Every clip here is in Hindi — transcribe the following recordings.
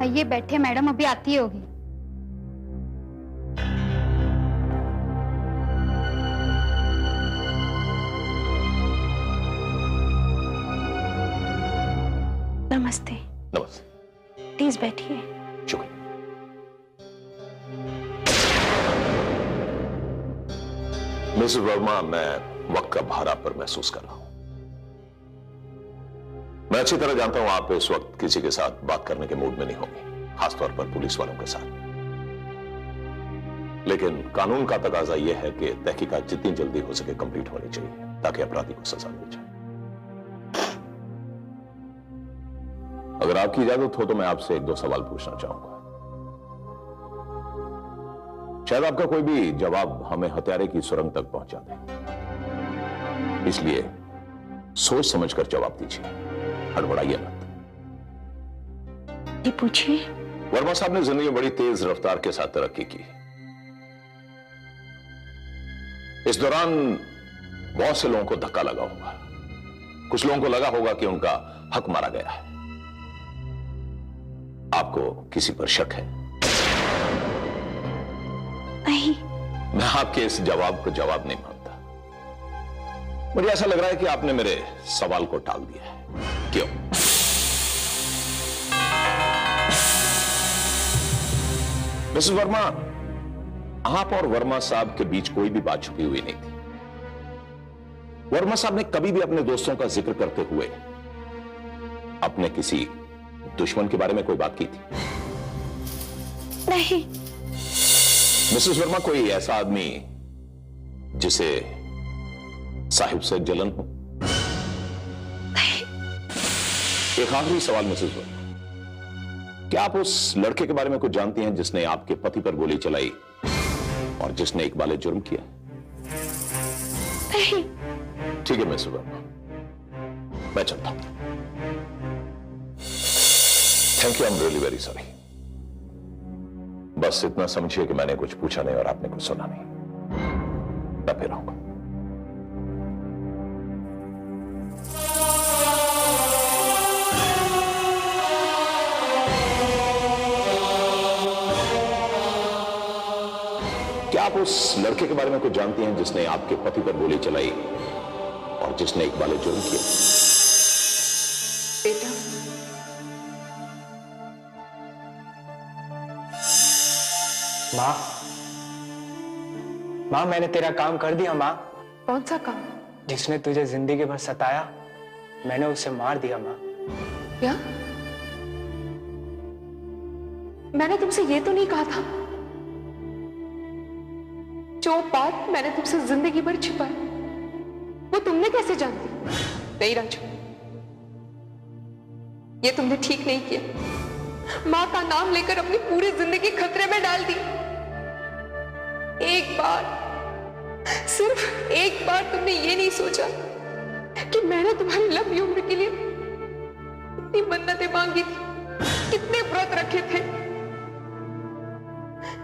आइए बैठे मैडम, अभी आती होगी। नमस्ते। नमस्ते। प्लीज बैठिए। शुक्रिया। मिसेस वर्मा, मैं वक्त का भार आप पर महसूस कर रहा हूं। मैं अच्छी तरह जानता हूं आप इस वक्त किसी के साथ बात करने के मूड में नहीं होंगे, खासतौर पर पुलिस वालों के साथ। लेकिन कानून का तकाजा यह है कि तहकीकात जितनी जल्दी हो सके कंप्लीट होनी चाहिए ताकि अपराधी को सजा मिल जाए। अगर आपकी इजाजत हो तो मैं आपसे एक दो सवाल पूछना चाहूंगा। शायद आपका कोई भी जवाब हमें हत्यारे की सुरंग तक पहुंचा दे, इसलिए सोच समझकर जवाब दीजिए, हड़बड़ाइए मत। जी पूछिए। वर्मा साहब ने जिंदगी में बड़ी तेज रफ्तार के साथ तरक्की की। इस दौरान बहुत से लोगों को धक्का लगा होगा, कुछ लोगों को लगा होगा कि उनका हक मारा गया है। आपको किसी पर शक है? नहीं। मैं आपके इस जवाब को जवाब नहीं मानता। मुझे ऐसा लग रहा है कि आपने मेरे सवाल को टाल दिया है। क्यों? मिसेस वर्मा, आप और वर्मा साहब के बीच कोई भी बात छुपी हुई नहीं थी। वर्मा साहब ने कभी भी अपने दोस्तों का जिक्र करते हुए अपने किसी दुश्मन के बारे में कोई बात की थी? नहीं। मिसेस वर्मा, कोई ऐसा आदमी जिसे साहिब से जलन हो? नहीं। एक आखिरी सवाल मिसेस वर्मा, क्या आप उस लड़के के बारे में कुछ जानती हैं जिसने आपके पति पर गोली चलाई और जिसने इकबाल जुर्म किया? नहीं। ठीक है मिसेस वर्मा, मैं चलता हूं। Thank you, I am really very sorry. बस इतना समझिए कि मैंने कुछ पूछा नहीं और आपने कुछ सुना नहीं। मैं फिर आऊंगा। क्या आप उस लड़के के बारे में कुछ जानती हैं जिसने आपके पति पर गोली चलाई और जिसने इकबाल जुर्म किया? बेटा, माँ, माँ मैंने तेरा काम कर दिया माँ। कौन सा काम? जिसने तुझे जिंदगी भर सताया, मैंने उसे मार दिया माँ। क्या? मैंने तुमसे ये तो नहीं कहा था? जो बात मैंने तुमसे जिंदगी भर छिपाई, वो तुमने कैसे जान दी? नहीं राजू, ये तुमने ठीक नहीं किया। मां का नाम लेकर अपनी पूरी जिंदगी खतरे में डाल दी। एक बार, सिर्फ एक बार तुमने ये नहीं सोचा कि मैंने तुम्हारी लंबी उम्र के लिए इतनी मन्नतें मांगी थी, कितने व्रत रखे थे,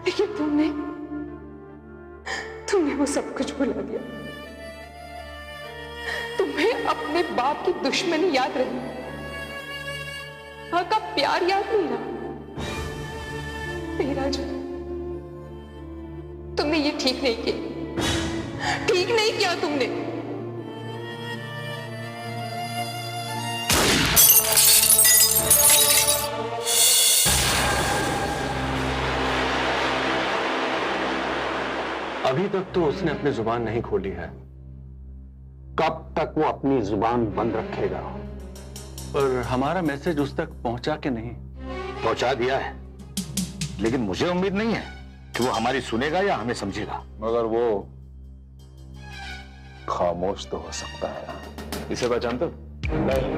लेकिन तुमने वो सब कुछ भुला दिया। तुम्हें अपने बाप की दुश्मनी याद रही, मां का प्यार याद नहीं रहा। नहीं राजू, तुमने ये ठीक नहीं किया, ठीक नहीं किया तुमने। अभी तक तो उसने अपनी जुबान नहीं खोली है। कब तक वो अपनी जुबान बंद रखेगा? पर हमारा मैसेज उस तक पहुंचा कि नहीं? पहुंचा दिया है, लेकिन मुझे उम्मीद नहीं है कि वो हमारी सुनेगा या हमें समझेगा। मगर वो खामोश तो हो सकता है ना। इसे पहचानते हो? नहीं।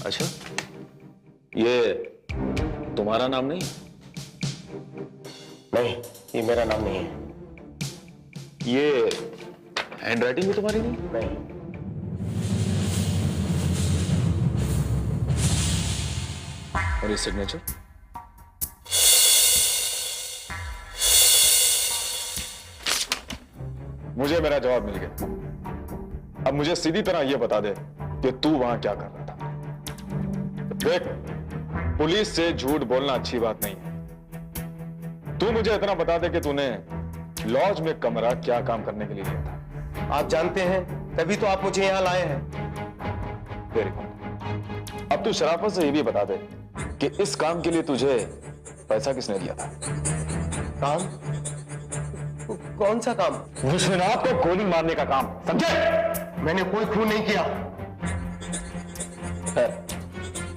अच्छा, ये तुम्हारा नाम नहीं? नहीं, ये मेरा नाम नहीं है। ये हैंडराइटिंग भी तुम्हारी नहीं? नहीं। और ये सिग्नेचर? मुझे मेरा जवाब मिल गया। अब मुझे सीधी तरह यह बता दे कि तू वहां क्या कर रहा था। देख, पुलिस से झूठ बोलना अच्छी बात नहीं है। तू मुझे इतना बता दे कि तूने लॉज में कमरा क्या काम करने के लिए लिया था? आप जानते हैं, तभी तो आप मुझे यहाँ लाए हैं। Very good. अब तू शराफत से ये भी बता दे कि इस काम के लिए तुझे पैसा किसने दिया था? काम? कौन सा काम? विश्वनाथ को गोली मारने का काम, समझे? मैंने कोई खून नहीं किया।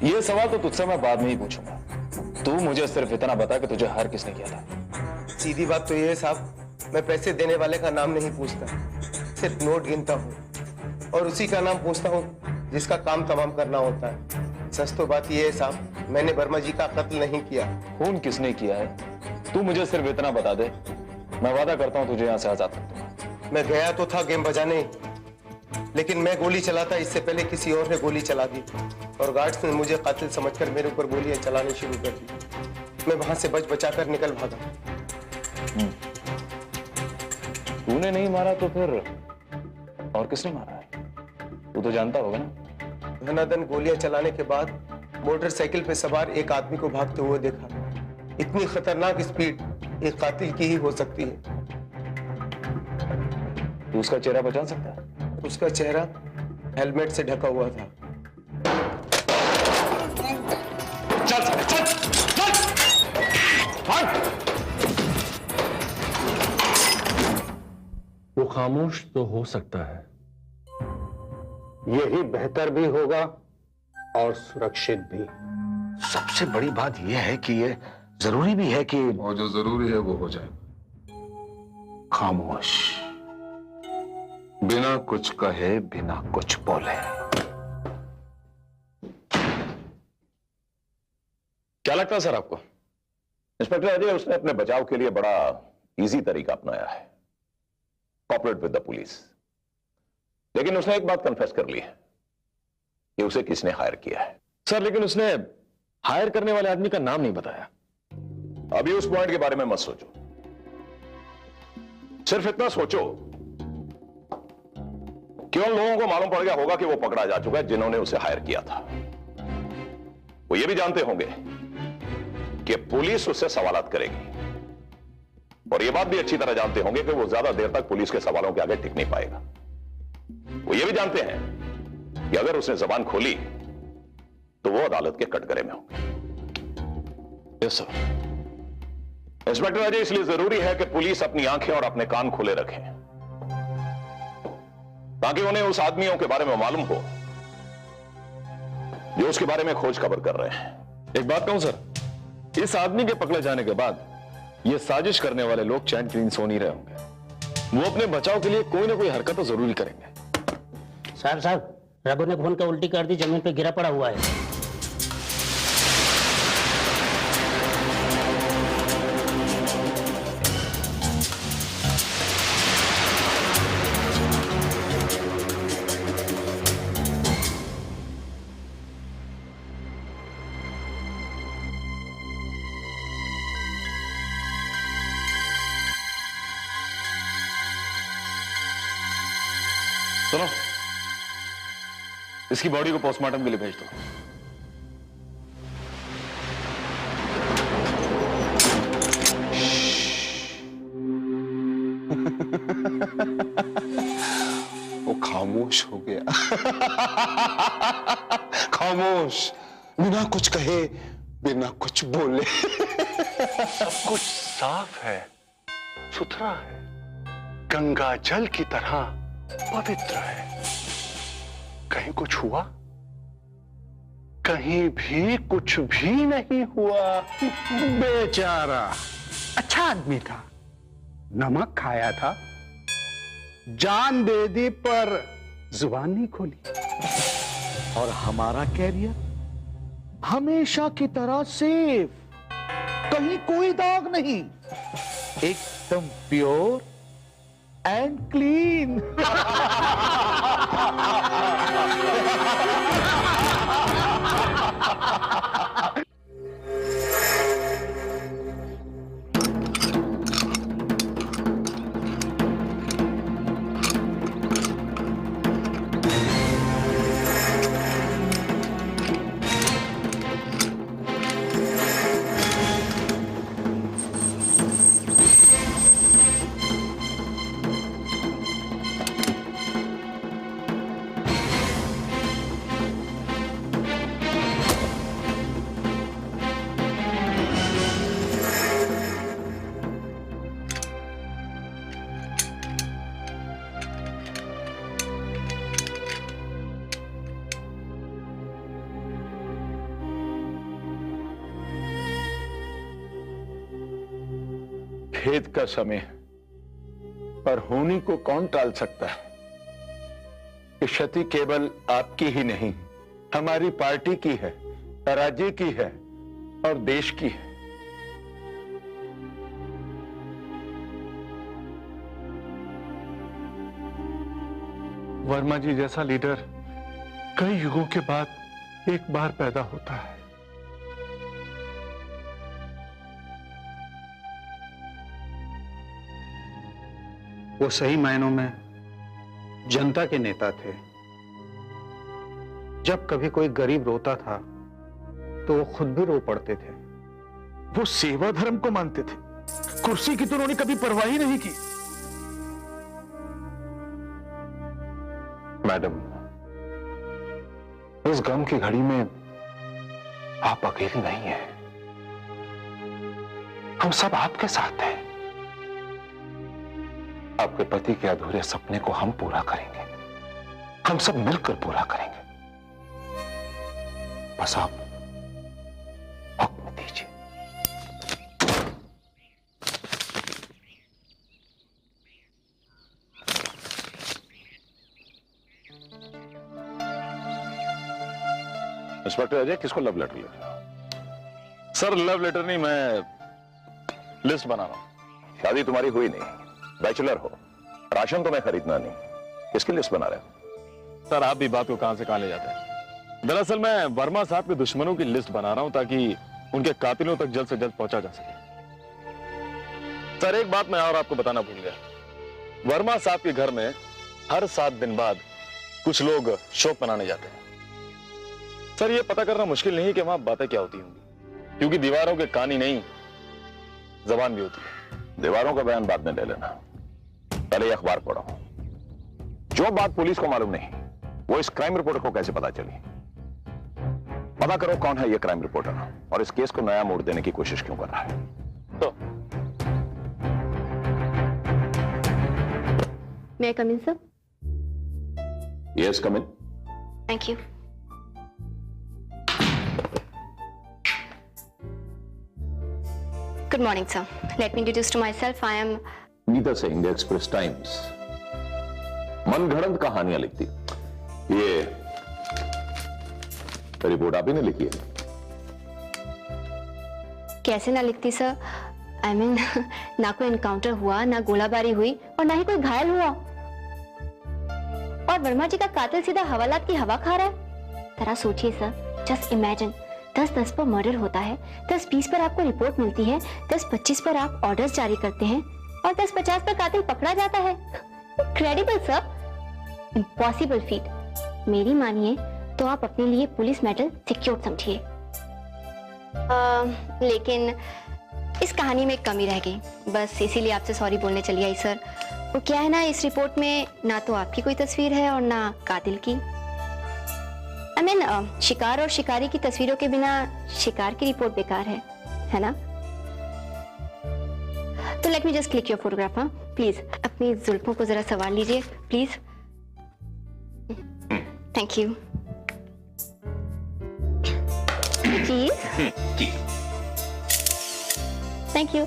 ये सवाल तो तुझसे मैं बाद में ही पूछूंगा। तू मुझे सिर्फ इतना बता कि तुझे हायर किसने किया था। सीधी बात तो ये है साहब, मैं पैसे देने वाले का नाम नहीं पूछता, सिर्फ नोट गिनता हूँ और उसी का नाम पूछता हूँ जिसका काम तमाम करना होता है। सच तो बात ये है साहब, मैंने वर्मा जी का कत्ल नहीं किया। खून किसने किया है तू मुझे सिर्फ इतना बता दे, मैं वादा करता हूँ तुझे यहाँ से आजाद कर दूंगा। मैं गया तो था गेम बजाने, लेकिन मैं गोली चलाता इससे पहले किसी और ने गोली चला दी और गार्ड्स ने मुझे कातिल समझकर मेरे ऊपर गोलियां चलानी शुरू कर दी। मैं वहां से बचाकर निकल भागा। तूने नहीं मारा तो फिर और किसने मारा है? तू तो जानता होगा ना। धनाधन गोलियां चलाने के बाद मोटरसाइकिल पे सवार एक आदमी को भागते हुए देखा। इतनी खतरनाक स्पीड एक कातिल की ही हो सकती है। तू उसका चेहरा पहचान सकता है? उसका चेहरा हेलमेट से ढका हुआ था। चल चल चल वो खामोश तो हो सकता है, यही बेहतर भी होगा और सुरक्षित भी। सबसे बड़ी बात यह है कि ये जरूरी भी है कि और जो जरूरी है वो हो जाए। खामोश, बिना कुछ कहे, बिना कुछ बोले। क्या लगता है सर आपको? इंस्पेक्टर अजय, उसने अपने बचाव के लिए बड़ा इजी तरीका अपनाया है, कॉपरेट विद द पुलिस। लेकिन उसने एक बात कन्फेस कर ली है कि उसे किसने हायर किया है। सर लेकिन उसने हायर करने वाले आदमी का नाम नहीं बताया। अभी उस पॉइंट के बारे में मत सोचो, सिर्फ इतना सोचो कि उन लोगों को मालूम पड़ गया होगा कि वो पकड़ा जा चुका है जिन्होंने उसे हायर किया था। वो ये भी जानते होंगे कि पुलिस उससे सवालात करेगी और ये बात भी अच्छी तरह जानते होंगे कि वो ज्यादा देर तक पुलिस के सवालों के आगे टिक नहीं पाएगा। वो ये भी जानते हैं कि अगर उसने जबान खोली तो वो अदालत के कटघरे में होंगे। Yes sir. इंस्पेक्टर अजय, इसलिए जरूरी है कि पुलिस अपनी आंखें और अपने कान खुले रखें ताकि उन्हें उस आदमियों के बारे में मालूम हो जो उसके बारे में खोज खबर कर रहे हैं। एक बात कहूं सर, इस आदमी के पकड़े जाने के बाद ये साजिश करने वाले लोग चैन की नींद सो नहीं रहे होंगे। वो अपने बचाव के लिए कोई ना कोई हरकत तो जरूरी करेंगे। साहब रघु ने फोन का उल्टी कर दी, जमीन पे गिरा पड़ा हुआ है। सुनो, इसकी बॉडी को पोस्टमार्टम के लिए भेज दो। वो खामोश हो गया। खामोश, बिना कुछ कहे, बिना कुछ बोले। सब कुछ साफ है, सुथरा है, गंगा जल की तरह पवित्र है। कहीं कुछ हुआ? कहीं भी कुछ भी नहीं हुआ। बेचारा अच्छा आदमी था, नमक खाया था, जान दे दी पर जुबान नहीं खोली। और हमारा कैरियर हमेशा की तरह सेफ, कहीं कोई दाग नहीं, एकदम प्योर एंड क्लीन। खेद का समय है, पर होनी को कौन टाल सकता है। कि क्षति केवल आपकी ही नहीं, हमारी पार्टी की है, राज्य की है और देश की है। वर्मा जी जैसा लीडर कई युगों के बाद एक बार पैदा होता है। वो सही मायनों में जनता के नेता थे। जब कभी कोई गरीब रोता था तो वो खुद भी रो पड़ते थे। वो सेवा धर्म को मानते थे, कुर्सी की तो उन्होंने कभी परवाह ही नहीं की। मैडम, इस गम की घड़ी में आप अकेली नहीं हैं। हम सब आपके साथ हैं। आपके पति के अधूरे सपने को हम पूरा करेंगे, हम सब मिलकर पूरा करेंगे। बस आप हुक्म दीजिए। इंस्पेक्टर अजय, किसको लव लेटर लिख रहे हो? सर लव लेटर नहीं, मैं लिस्ट बना रहा हूं। शादी तुम्हारी हुई नहीं, बैचलर हो, राशन तुम्हें खरीदना नहीं, किसकी लिस्ट बना रहे हो? सर आप भी बात को कहां से कहां ले जाते हैं। दरअसल मैं वर्मा साहब के दुश्मनों की लिस्ट बना रहा हूं ताकि उनके कातिलों तक जल्द से जल्द पहुंचा जा सके। सर एक बात मैं और आपको बताना भूल गया, वर्मा साहब के घर में हर 7 दिन बाद कुछ लोग शोक मनाने जाते हैं। सर ये पता करना मुश्किल नहीं कि वहां बातें क्या होती होंगी, क्योंकि दीवारों के कान ही नहीं, जबान भी होती है। दीवारों का बयान बाद में ले लेना, पहले ये अखबार पढ़ो। जो बात पुलिस को मालूम नहीं वो इस क्राइम रिपोर्टर को कैसे पता चली? पता करो कौन है ये क्राइम रिपोर्टर और इस केस को नया मोड़ देने की कोशिश क्यों कर रहा है। तो May I come in, sir? Yes, come in. Thank you. Good morning, sir. Let me introduce to myself. I am Neeta Singh, express times. मनगढ़ंत कहानियां लिखती। ये रिपोर्ट आप ही ने लिखी है? कैसे ना लिखती सर। I mean, ना कोई एनकाउंटर हुआ, ना गोलाबारी हुई और ना ही कोई घायल हुआ, और वर्मा जी का कातिल सीधा हवालात की हवा खा रहा है। जरा सोचिए सर, जस्ट इमेजिन, 10-10 पर मर्डर होता है, 10-20 पर आपको रिपोर्ट मिलती है, 10-25 पर आप ऑर्डर्स जारी करते हैं और 10-50 पर कातिल पकड़ा जाता है। Incredible sir, impossible feet. मेरी मानिए तो आप अपने लिए पुलिस मेडल सिक्योर समझिए। लेकिन इस कहानी में एक कमी रह गई, बस इसीलिए आपसे सॉरी बोलने चली आई सर। वो क्या है ना, इस रिपोर्ट में ना तो आपकी कोई तस्वीर है और ना कातिल की। I mean, शिकार और शिकारी की तस्वीरों के बिना शिकार की रिपोर्ट बेकार है ना? तो let me just click your photograph. हाँ प्लीज अपनी जुल्फों को जरा संवार लीजिए please. Thank you. Please. Thank you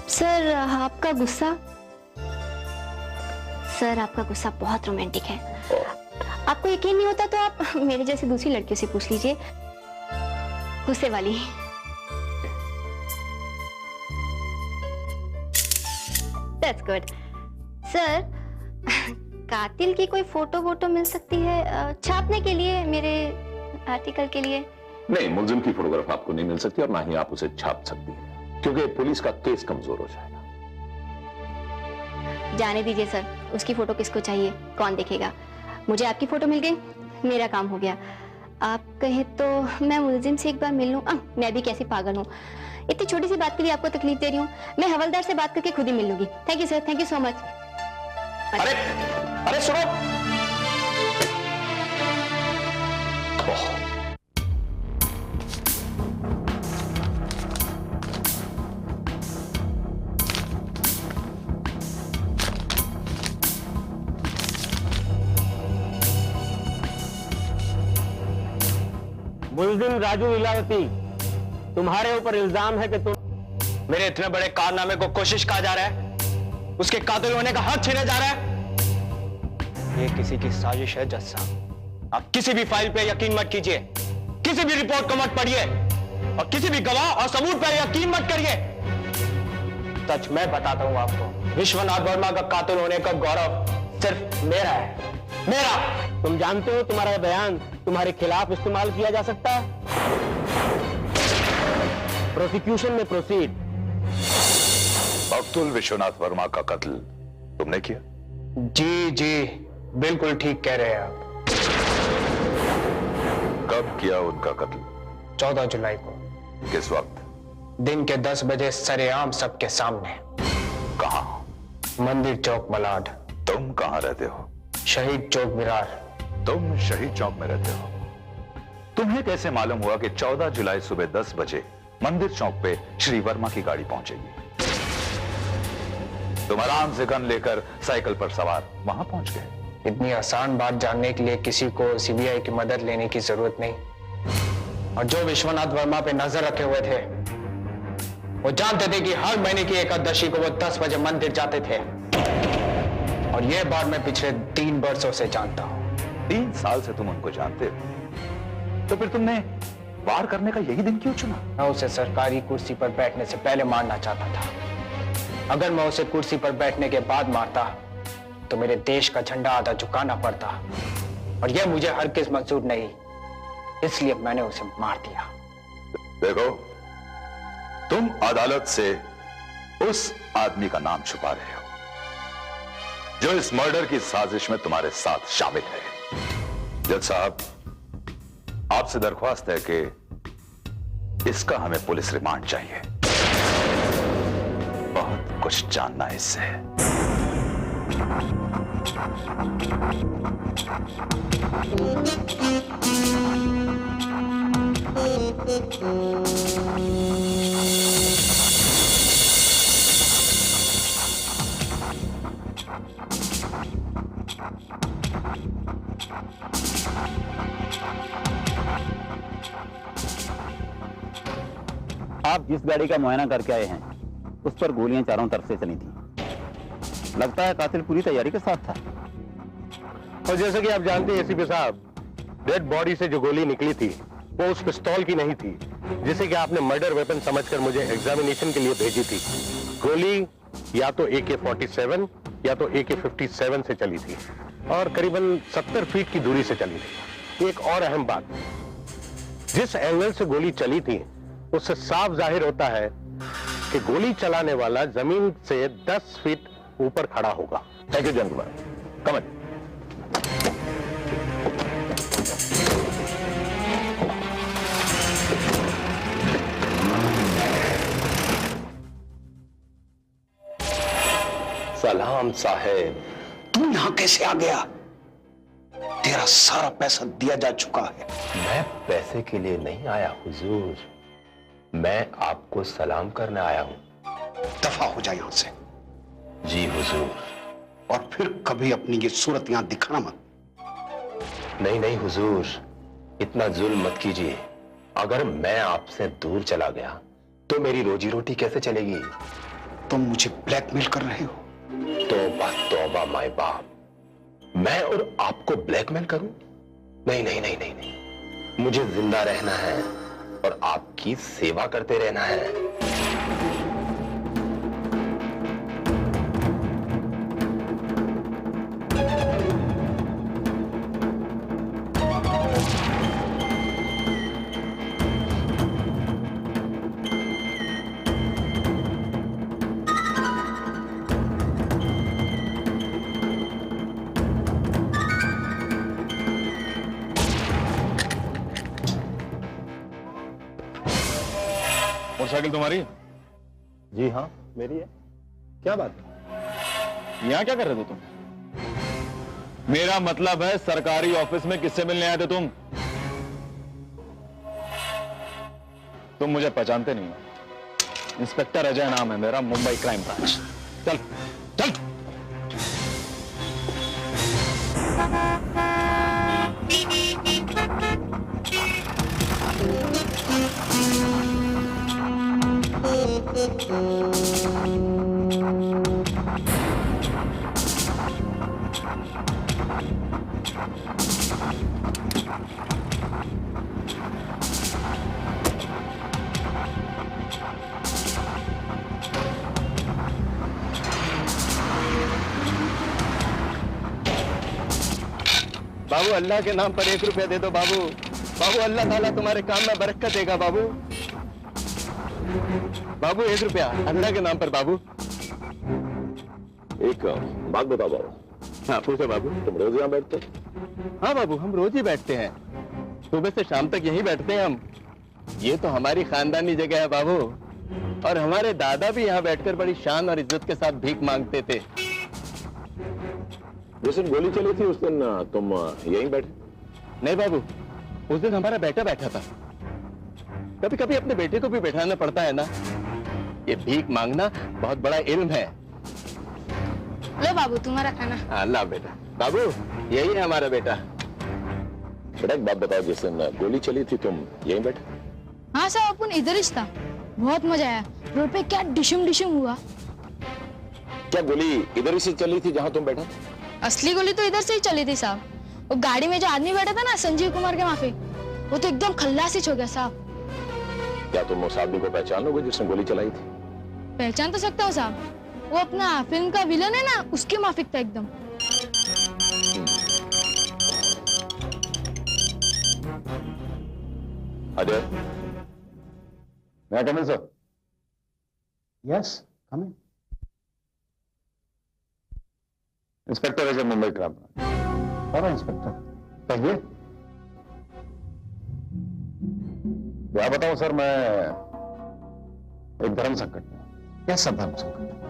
sir. आपका गुस्सा, सर आपका गुस्सा बहुत रोमांटिक है। आपको यकीन नहीं होता तो आप मेरे जैसे दूसरी लड़कियों से पूछ लीजिए, गुस्से वाली। That's good. सर कातिल की कोई फोटो मिल सकती है छापने के लिए, मेरे आर्टिकल के लिए? नहीं, मुलजिम की फोटोग्राफ आपको नहीं मिल सकती और ना ही आप उसे छाप सकती है, क्योंकि पुलिस का केस कमजोर हो जाएगा। जाने दीजिए सर, उसकी फोटो किसको चाहिए, कौन देखेगा। मुझे आपकी फोटो मिल गई, मेरा काम हो गया। आप कहे तो मैं मुलजिम से एक बार मिल लूं। मैं भी कैसी पागल हूँ, इतनी छोटी सी बात के लिए आपको तकलीफ दे रही हूँ। मैं हवलदार से बात करके खुद ही मिल लूंगी। Thank you sir, thank you so much. अरे सुनो, मुलजिम राजू लीलावती, तुम्हारे ऊपर इल्जाम है कि तुम मेरे इतने बड़े कारनामे को कोशिश कहा जा रहा है, उसके कातिल होने का हक छीना जा रहा है। ये किसी की साजिश है जज साहब। आप किसी भी फाइल पे यकीन मत कीजिए, किसी भी रिपोर्ट को मत पढ़िए और किसी भी गवाह और सबूत पर यकीन मत करिए। सच मैं बताता हूं आपको, विश्वनाथ वर्मा का कातिल होने का गौरव सिर्फ मेरा है, मेरा। तुम जानते हो तुम्हारा बयान तुम्हारे खिलाफ इस्तेमाल किया जा सकता है। प्रोसिक्यूशन में प्रोसीड। मकतूल विश्वनाथ वर्मा का कत्ल तुमने किया? जी जी, बिल्कुल ठीक कह रहे हैं आप। कब किया उनका कत्ल? 14 जुलाई को। किस वक्त? दिन के 10 बजे सरेआम सबके सामने। कहां? मंदिर चौक मलाड। तुम कहां रहते हो? शहीद चौक विरार। तुम शहीद चौक में रहते हो। तुम्हें कैसे मालूम हुआ कि 14 जुलाई सुबह 10 बजे मंदिर चौक पे श्री वर्मा की गाड़ी पहुंचेगी? तुम आराम से गन लेकर साइकिल पर सवार वहां पहुंच गए। इतनी आसान बात जानने के लिए किसी को सीबीआई की मदद लेने की जरूरत नहीं। और जो विश्वनाथ वर्मा पे नजर रखे हुए थे, वो जानते थे कि हर महीने की एकादशी को वो 10 बजे मंदिर जाते थे। और यह बात मैं पिछले 3 वर्षों से जानता हूं। 3 साल से तुम उनको जानते हो, तो फिर तुमने वार करने का यही दिन क्यों चुना? मैं उसे सरकारी कुर्सी पर बैठने से पहले मारना चाहता था। अगर मैं उसे कुर्सी पर बैठने के बाद मारता तो मेरे देश का झंडा आधा झुकाना पड़ता, और यह मुझे हरगिज़ मंजूर नहीं, इसलिए मैंने उसे मार दिया। देखो, तुम अदालत से उस आदमी का नाम छुपा रहे हो जो इस मर्डर की साजिश में तुम्हारे साथ शामिल है। जज साहब, आपसे दरख्वास्त है कि इसका हमें पुलिस रिमांड चाहिए। बहुत कुछ जानना है इससे। आप जिस गाड़ी का मुआयना करके आए हैं उस पर गोलियां चारों तरफ से चली थी। लगता है कातिल पूरी तैयारी के साथ था। और जैसे कि आप जानते हैं एसीपी साहब, डेड बॉडी से जो गोली निकली थी वो उस पिस्तौल की नहीं थी जिसे कि आपने मर्डर वेपन समझकर मुझे एग्जामिनेशन के लिए भेजी थी। गोली या तो AK-47 या तो AK-57 से चली थी और करीबन 70 फीट की दूरी से चली थी। एक और अहम बात, जिस एंगल से गोली चली थी उससे साफ जाहिर होता है कि गोली चलाने वाला जमीन से 10 फीट ऊपर खड़ा होगा। थैंक यू जेंटलमैन, कम इन। सलाम साहेब, तू यहां कैसे आ गया? तेरा सारा पैसा दिया जा चुका है। मैं पैसे के लिए नहीं आया हुजूर, मैं आपको सलाम करने आया हूं। दफा हो जाए यहां से। जी हुजूर। और फिर कभी अपनी ये सूरत यहां दिखाना मत। नहीं नहीं हुजूर, इतना जुल्म मत कीजिए। अगर मैं आपसे दूर चला गया तो मेरी रोजी रोटी कैसे चलेगी? तुम मुझे ब्लैकमेल कर रहे हो? तौबा तौबा माय बाप, मैं और आपको ब्लैकमेल करूं? नहीं नहीं नहीं नहीं नहीं, मुझे जिंदा रहना है और आपकी सेवा करते रहना है। मोटरसाइकिल तुम्हारी? जी हाँ, मेरी है। क्या बात? यहां क्या कर रहे थे तुम? मेरा मतलब है सरकारी ऑफिस में किससे मिलने आए थे तुम? तुम मुझे पहचानते नहीं हो। इंस्पेक्टर अजय नाम है मेरा, मुंबई क्राइम ब्रांच। चल चल। बाबू अल्लाह के नाम पर 1 रुपया दे दो बाबू। बाबू अल्लाह ताला तुम्हारे काम में बरकत देगा बाबू। बाबू 1 रुपया अल्लाह के नाम पर बाबू। एक बात बताओ बाबू। हाँ पूछो बाबू। तुम रोज यहाँ बैठते? हाँ बाबू हम रोज ही बैठते हैं, सुबह से शाम तक यहीं बैठते हैं हम। ये तो हमारी खानदानी जगह है बाबू, और हमारे दादा भी यहाँ बैठकर बड़ी शान और इज्जत के साथ भीख मांगते थे। जिस दिन गोली चली थी उस दिन तुम यहीं बैठे? नहीं बाबू, उस दिन हमारा बेटा बैठा था। कभी कभी अपने बेटे को भी बैठाना पड़ता है ना। ये भीख मांगना बहुत बड़ा इल्म है। लो बाबू तुम्हारा खाना। अल्लाह बेटा। बाबू यही है हमारा बेटा। बेटा एक बात बताओ, जिस दिन गोली चली थी तुम यहीं बैठे? हाँ साहब अपन इधर ही था, बहुत मजा आया। रोड पे क्या डिशुम डिशुम हुआ। क्या गोली इधर ही से चली थी जहां तुम बैठा? असली गोली तो इधर से ही चली थी साहब। वो गाड़ी में जो आदमी बैठा था ना, संजीव कुमार के माफी, वो तो एकदम खल्लासी हो गया साहब। क्या तुम उस आदमी को पहचान लोगे जिसने गोली चलाई थी? पहचान तो सकता हूँ साहब, वो अपना फिल्म का विलन है ना, उसके माफिक था एकदम। अजय, मैं coming sir? Yes come in. Inspector Ajay, Mumbai crime. और इंस्पेक्टर कहिए। क्या बताऊं सर, मैं एक धर्म संकट में। कैसा धर्म संकट?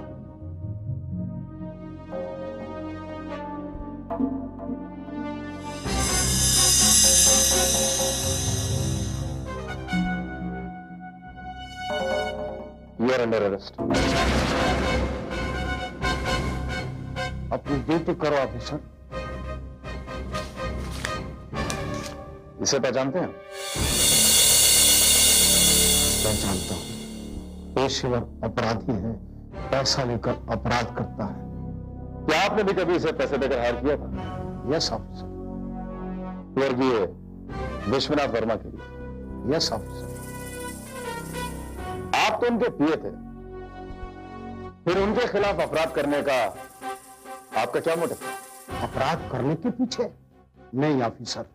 You are under arrest. अपनी ड्यूटी करो ऑफिसर। इसे पहचानते हैं? पहचानता हूं। पेशेवर अपराधी है, पैसा लेकर अपराध करता है। क्या आपने भी कभी इसे पैसे देकर हायर किया था? Yes officer. स्वर्गीय विश्वनाथ वर्मा के लिए? Yes officer. आप तो उनके पीए थे, फिर उनके खिलाफ अपराध करने का आपका क्या मोटिव था? अपराध करने के पीछे? नहीं ऑफिसर,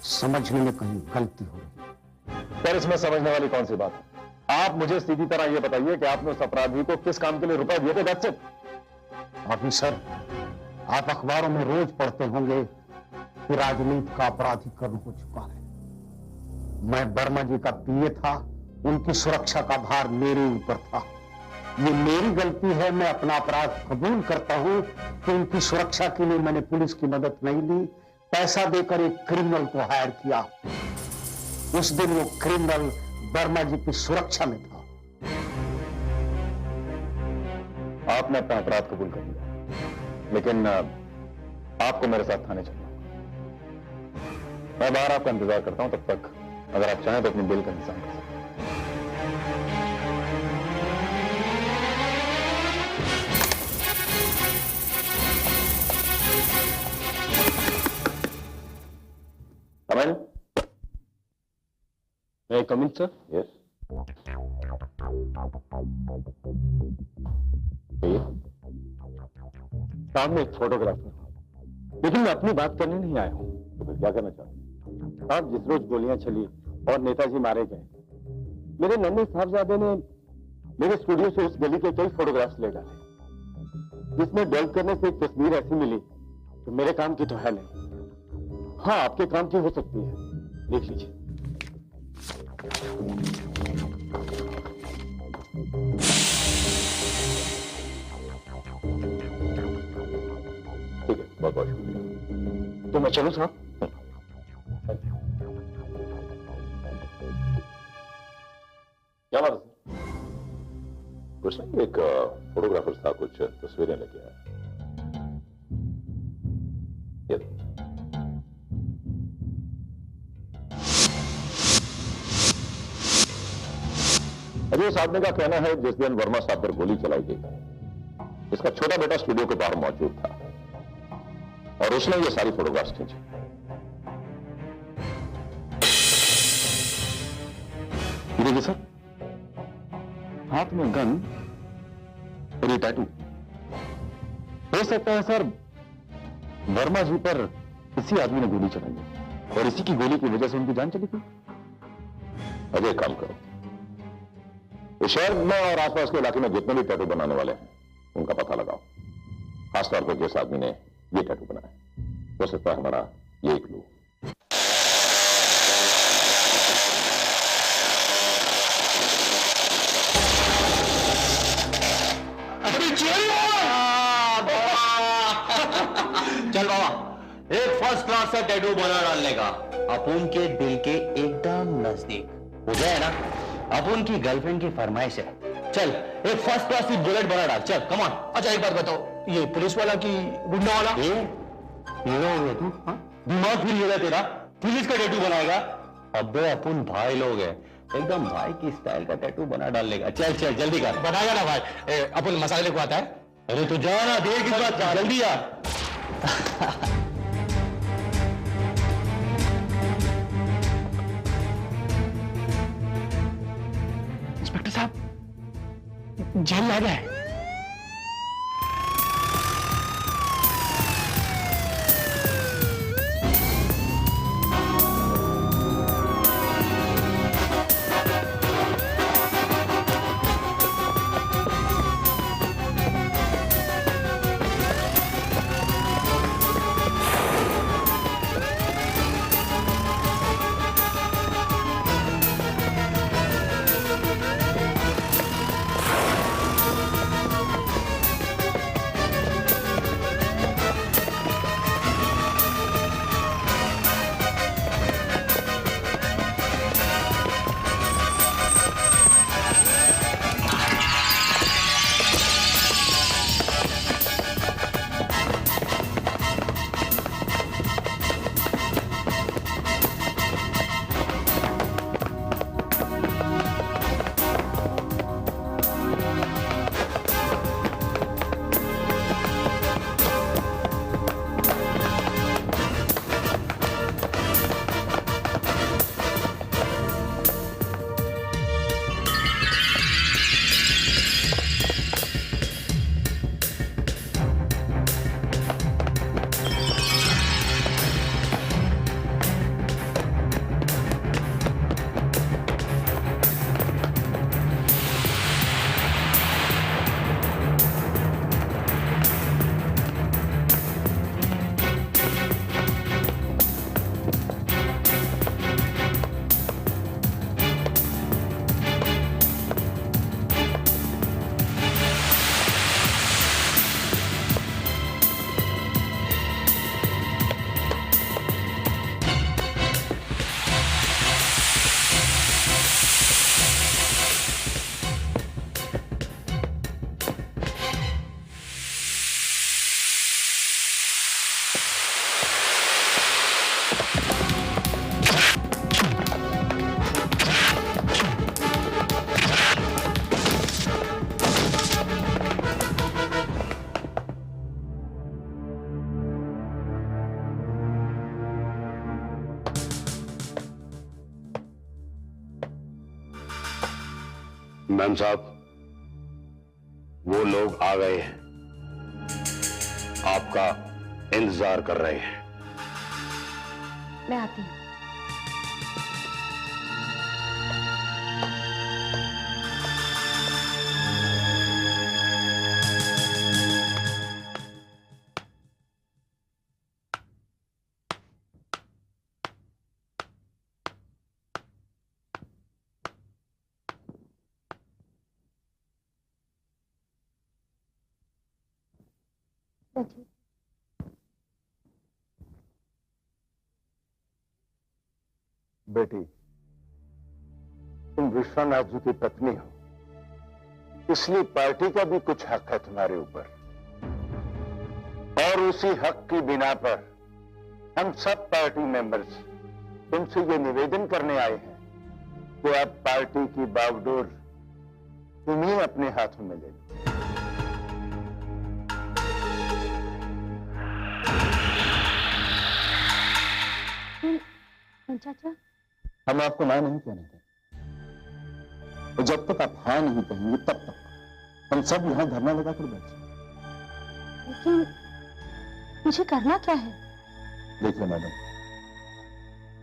समझने में कहीं गलती हो रही। पर इसमें समझने वाली कौन सी बात है? आप मुझे सीधी तरह यह बताइए कि आपने उस अपराधी को किस काम के लिए रुपए दिए थे? That's it. ऑफिसर, आप अखबारों में रोज पढ़ते होंगे कि राजनीति का अपराधीकरण हो चुका है। मैं वर्मा जी का पीए था, उनकी सुरक्षा का भार मेरे ऊपर था। ये मेरी गलती है, मैं अपना अपराध कबूल करता हूं कि उनकी सुरक्षा के लिए मैंने पुलिस की मदद नहीं ली, पैसा देकर एक क्रिमिनल को हायर किया। उस दिन वो क्रिमिनल वर्मा जी की सुरक्षा में था। आपने अपना अपराध कबूल कर लिया, लेकिन आपको मेरे साथ थाने चलना होगा। मैं बाहर आपका इंतजार करता हूं, तब तक अगर आप चाहें तो अपनी बिल का इंतजाम कर सकते हैं। Come in. May I come in, sir? Yes. कहिए। साहब मैं एक फोटोग्राफर हूं, लेकिन मैं अपनी बात करने नहीं आया हूं। तो फिर क्या करना चाहते हैं? साहब जिस रोज गोलियां चली और नेताजी मारे गए, मेरे नन्हे साहबजादे ने मेरे स्टूडियो से उस गली के कई फोटोग्राफ्स ले डाले, जिसमें डेल्ट करने से एक तस्वीर ऐसी मिली जो मेरे काम की तो है नहीं। हाँ आपके काम की हो सकती है, देख लीजिए। ठीक है, बहुत बहुत शुक्रिया। तो मैं चलूं साहब? क्या बात है सर? कुछ नहीं, एक फोटोग्राफर था, कुछ तस्वीरें लेके आया। अजय इस आदमी का कहना है जिस दिन वर्मा साहब पर गोली चलाई गई इसका छोटा बेटा स्टूडियो के बाहर मौजूद था और उसने ये सारी फोटोग्राफ्स खींची। देखिए सर, हाथ में गन और ये टैटू। हो सकता है सर वर्मा जी पर इसी आदमी ने गोली चलाई है और इसी की गोली की वजह से उनकी जान चली गई। अजय काम करो, इस शहर में और आसपास के इलाके में जितने भी टैटू बनाने वाले हैं उनका पता लगाओ, खासतौर पर जिस आदमी ने ये टैटू बनाया। हो सकता है हमारा ये क्लू। चल बाबा, एक फर्स्ट क्लास का टैटू बना डालने का, अपुन के दिल के एकदम नजदीक हो जाए ना। अपुन की गर्लफ्रेंड की फरमाइश है। चल एक फर्स्ट क्लास की बुलेट बना डाल, चल कम ऑन। अच्छा एक बात बताओ, ये पुलिस वाला की गुंडा वाला? हीरो हो गया तू? दिमाग फिर गया तेरा? पुलिस का टैटू बनाएगा? अबे अपुन भाई लोग हैं, एकदम भाई की स्टाइल का टैटू बना डालने का। चल चल जल्दी कर। बनाएगा ना भाई? अपुन मसाले को आता है। अरे तू जा ना, देर किस बात का, जल्दी आ। इंस्पेक्टर साहब, जेल आ गया है। मैम साहब, वो लोग आ गए हैं, आपका इंतजार कर रहे हैं। मैं आती हूँ। बेटी, तुम विश्वनाथ जी की पत्नी हो, इसलिए पार्टी का भी कुछ हक है तुम्हारे ऊपर, और उसी हक की बिना पर हम सब पार्टी मेंबर्स तुमसे ये निवेदन करने आए हैं कि आप पार्टी की बागडोर तुम्हें अपने हाथों में ले लो। चाचा, हम आपको ना नहीं कहने दें, और जब तक आप हाँ नहीं कहेंगे तब तक हम सब यहां धरना लगाकर बैठे। लेकिन मुझे करना क्या है? देखिए मैडम,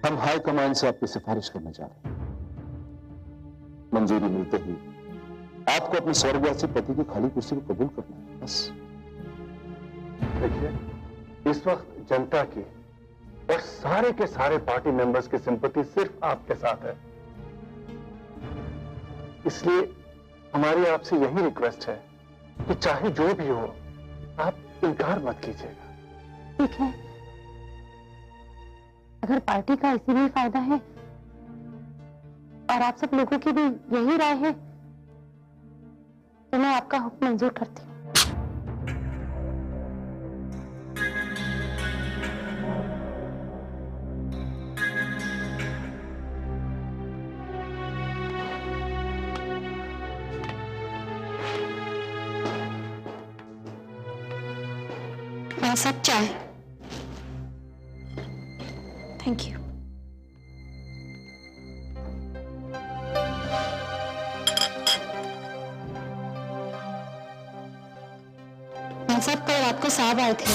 हम हाई कमांड से आपकी सिफारिश करने जा रहे हैं। मंजूरी मिलते ही आपको अपने स्वर्गवासी पति की खाली कुर्सी को कबूल करना है, बस। देखिए, इस वक्त जनता की और सारे के सारे पार्टी मेंबर्स की सिंपैथी सिर्फ आपके साथ है, इसलिए हमारी आपसे यही रिक्वेस्ट है कि चाहे जो भी हो, आप इनकार मत कीजिएगा। ठीक है, अगर पार्टी का इसी में फायदा है और आप सब लोगों की भी यही राय है तो मैं आपका हुक्म मंजूर करती हूँ। सब चाय। Thank you. सब कल रात को साहब आए थे।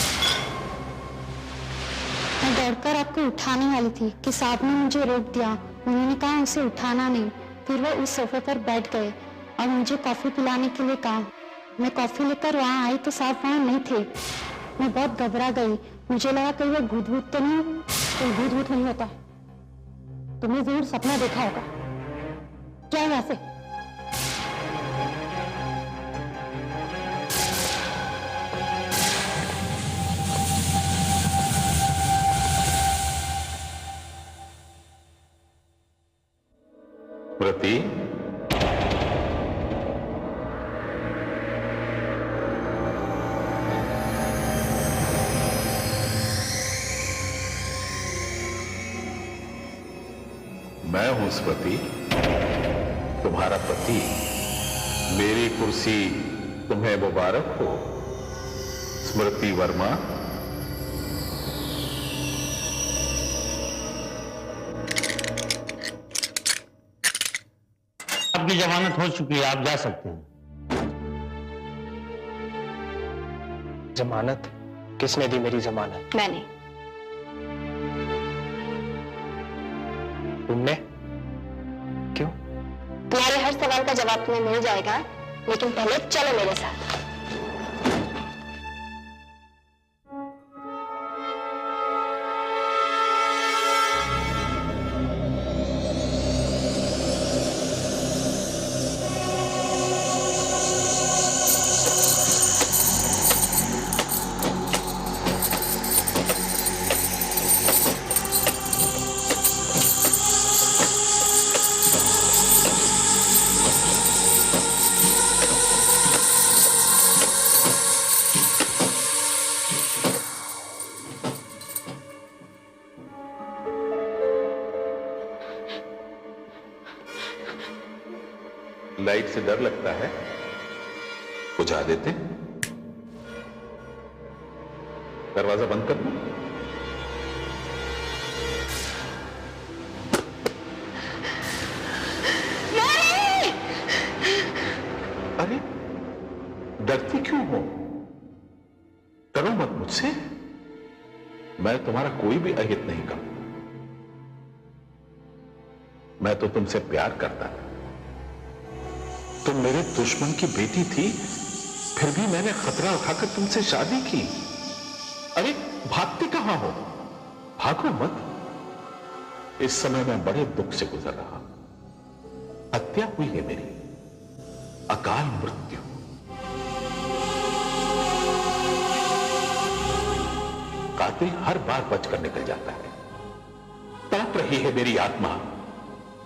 मैं दौड़कर आपको उठाने वाली थी कि साहब ने मुझे रोक दिया। उन्होंने कहा उसे उठाना नहीं। फिर वो उस सोफे पर बैठ गए और मुझे कॉफी पिलाने के लिए कहा। मैं कॉफी लेकर वहां आई तो साहब वहां नहीं थे। मैं बहुत घबरा गई। मुझे लगा कहीं वो भूत तो नहीं। कोई भूत नहीं होता। तुमने जरूर सपना देखा होगा। क्या यहाँ से? प्रति, मैं हूं स्मृति, तुम्हारा पति। मेरी कुर्सी तुम्हें मुबारक हो, स्मृति वर्मा। आपकी जमानत हो चुकी है, आप जा सकते हैं। जमानत? किसने दी मेरी जमानत? मैंने। तुमने? क्यों? तुम्हारे हर सवाल का जवाब तुम्हें मिल जाएगा, लेकिन पहले चलो मेरे साथ। लाइट से डर लगता है, बुझा देते। दरवाजा बंद कर दो। अरे डरती क्यों हो? डरो मत मुझसे। मैं तुम्हारा कोई भी अहित नहीं करूंगा। मैं तो तुमसे प्यार करता था। तुम मेरे दुश्मन की बेटी थी, फिर भी मैंने खतरा उठाकर तुमसे शादी की। अरे भागते कहां हो? भागो मत। इस समय मैं बड़े दुख से गुजर रहा। हत्या हुई है मेरी, अकाल मृत्यु। कातिल हर बार बचकर निकल जाता है। तड़प रही है मेरी आत्मा,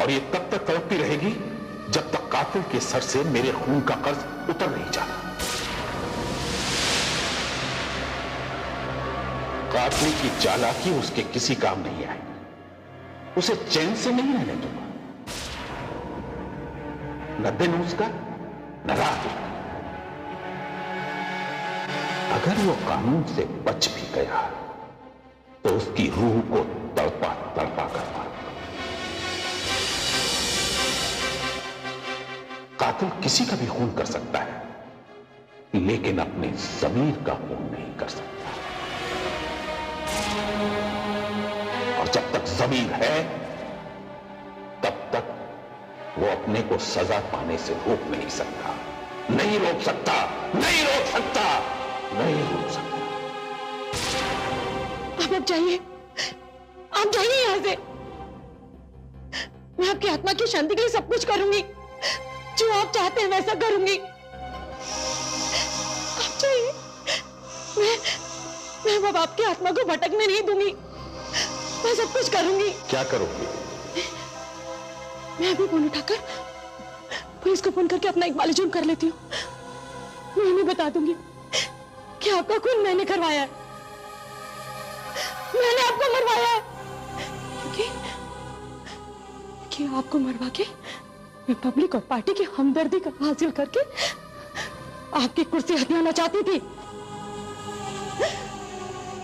और ये तब तक तड़पती रहेगी जब तक कातिल के सर से मेरे खून का कर्ज उतर नहीं जाता। कातिल की चालाकी उसके किसी काम नहीं आएगी। उसे चैन से नहीं रहने दूंगा। न दिन उसका नाराज। अगर वो कानून से बच भी गया तो उसकी रूह को तड़पा तड़पा कर मारूंगा। कातिल किसी का भी खून कर सकता है, लेकिन अपने ज़मीर का खून नहीं कर सकता। और जब तक ज़मीर है तब तक वो अपने को सजा पाने से रोक नहीं सकता, नहीं रोक सकता, नहीं रोक सकता, नहीं रोक सकता। आप जाइए, आप जाइए यहां से। मैं आपकी आत्मा की शांति के लिए सब कुछ करूंगी, जो आप चाहते हैं वैसा करूंगी। आप जाइए। मैं अब आपकी आत्मा को भटकने नहीं दूंगी। मैं सब कुछ करूंगी। क्या करोगे? मैं अभी फोन उठाकर पुलिस को फोन करके अपना इकबाल जुर्म कर लेती हूँ। मैं उन्हें बता दूंगी कि आपका खून मैंने करवाया है, मैंने आपको मरवाया है। कि आपको मरवा के मैं पब्लिक और पार्टी की हमदर्दी का हासिल करके आपकी कुर्सी हथियाना चाहती थी।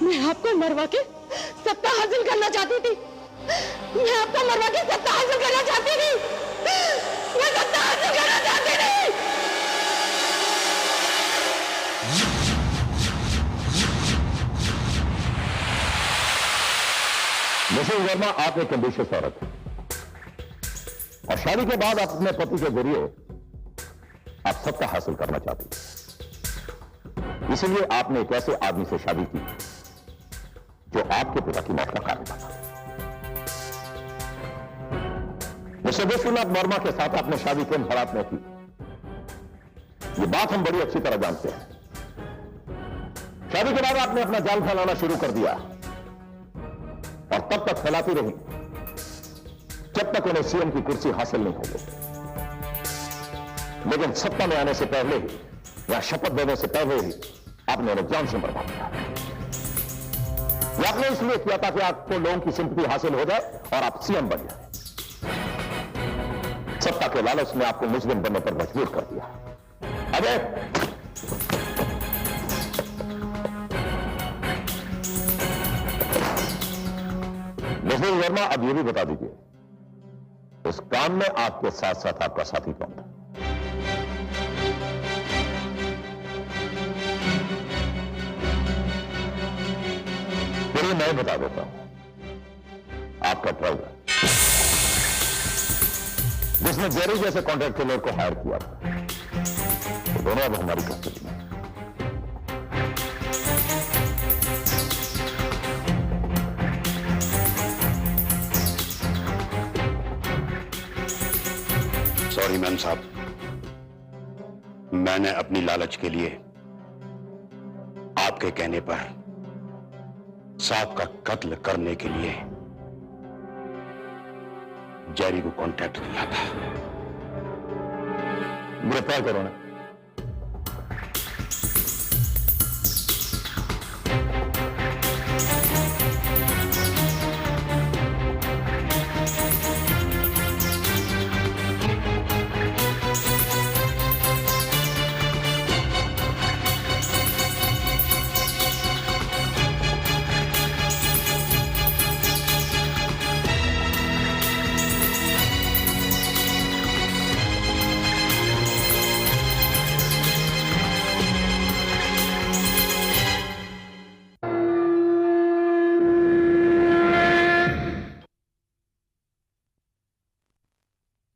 मैं आपको मरवा के सत्ता हासिल करना चाहती थी। मैं आपको मरवा के सत्ता हासिल करना चाहती थी। मैं सत्ता हासिल करना चाहती थी। मिसेस वर्मा, आप एक एम्बिशियस औरत है और शादी के बाद आप अपने पति के जरिए आप सत्ता हासिल करना चाहती हैं। इसलिए आपने एक ऐसे आदमी से शादी की जो आपके पिता की मौत का कारण बना। मिस्टर विश्वनाथ वर्मा के साथ आपने शादी किन हालात में की, ये बात हम बड़ी अच्छी तरह जानते हैं। शादी के बाद आपने अपना जाल फैलाना शुरू कर दिया और तब तक फैलाती रही जब तक उन्हें सीएम की कुर्सी हासिल नहीं हो गई। लेकिन सत्ता में आने से पहले ही या शपथ देने से पहले ही आपने उन्हें जान से मरवा दिया। यह आपने इसलिए किया था कि आपको लोगों की सिंपैथी हासिल हो जाए और आप सीएम बन जाए। सत्ता के लालच ने आपको मुजरिम बनने पर मजबूर कर दिया। अजय, मिसेस वर्मा, अब यह भी बता दीजिए उस काम में आपके साथ साथ आपका साथी कौन था? फिर मैं बता देता हूं, आपका ड्राइवर जिसने जेरी जैसे कॉन्ट्रैक्टर को हायर किया था, तो दोनों अब हमारी कस्टडी में। सॉरी मैम साहब, मैंने अपनी लालच के लिए आपके कहने पर साहब का कत्ल करने के लिए जेरी को कॉन्ट्रैक्ट दिया था। गिरफ्तार करो ना।